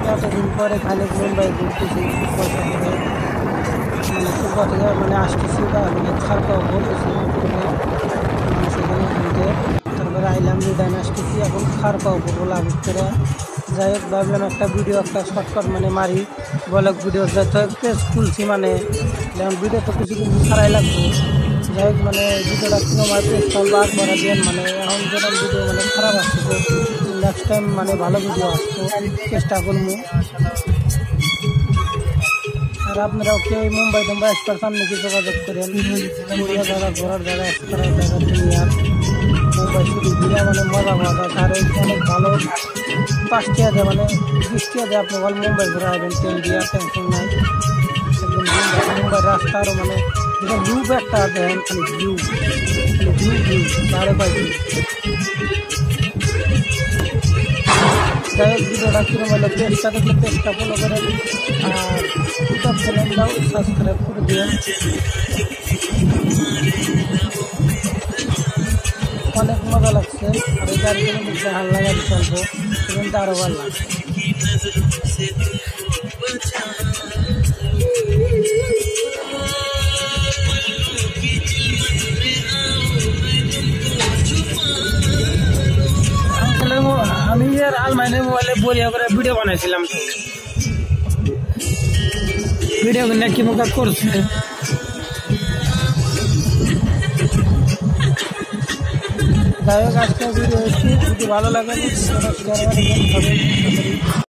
এতদিন পরে খালি মুম্বাই ঘুরতেছি পয়সা করে মানে ফুটবল থেকে মানে আসতেছি বা মানে খারকাও বলতেছি মানে সেখানে ঘুরতে তারপরে আইলাম রিটার্ন আসতেছি এখন খারকাও বলবো লাভ করে যাই হোক ভাবলাম একটা ভিডিও একটা শর্টকাট মানে মারি ব্লগ ভিডিও যাতে পেজ খুলছি মানে যেমন ভিডিও তো কিছু কিছু ছাড়াই লাগবে যাই হোক মানে ভিডিওটা কোনো আমার পেজ চলবো একবারে দেন মানে এখন যেরকম ভিডিও মানে খারাপ আসছে নেক্সট টাইম মানে ভালো ভিডিও আসতো চেষ্টা করবো আর আপনারাও কেউ মুম্বাই টুম্বাই আসবার সামনে কি যোগাযোগ করেন ঘুরিয়া জায়গা ঘোরার জায়গা করার জায়গা দুনিয়ার মুম্বাই শুধু ঘুরে মানে মজা পাওয়া যায় আর অনেক ভালো 5 টাকা দেয় মানে 20 টাকা দেয় আপনি বল মুম্বাই ঘুরে আসবেন ট্রেন দিয়ে টেনশন নাই একদম মুম্বাই রাস্তা আরও মানে যেটা ভিউ একটা দেন খালি ভিউ তাহলে পাইছি যাই হোক ভিডিওটা কিরম হলো পেজটা দেখলে পেজটা ফলো করেন আর ইউটিউব চ্যানেলটাও সাবস্ক্রাইব করে দিন অনেক মজা লাগছে আর এই গাড়িগুলো দেখতে হাল লাগাতে চলবো কিন্তু আরও ভালো লাগছে আমি আর আলমাইনের মোবাইলে বলিয়া করে ভিডিও বানাইছিলাম তো ভিডিও কি মুখা করছে যাই হোক আজকে ভিডিও যদি ভালো লাগে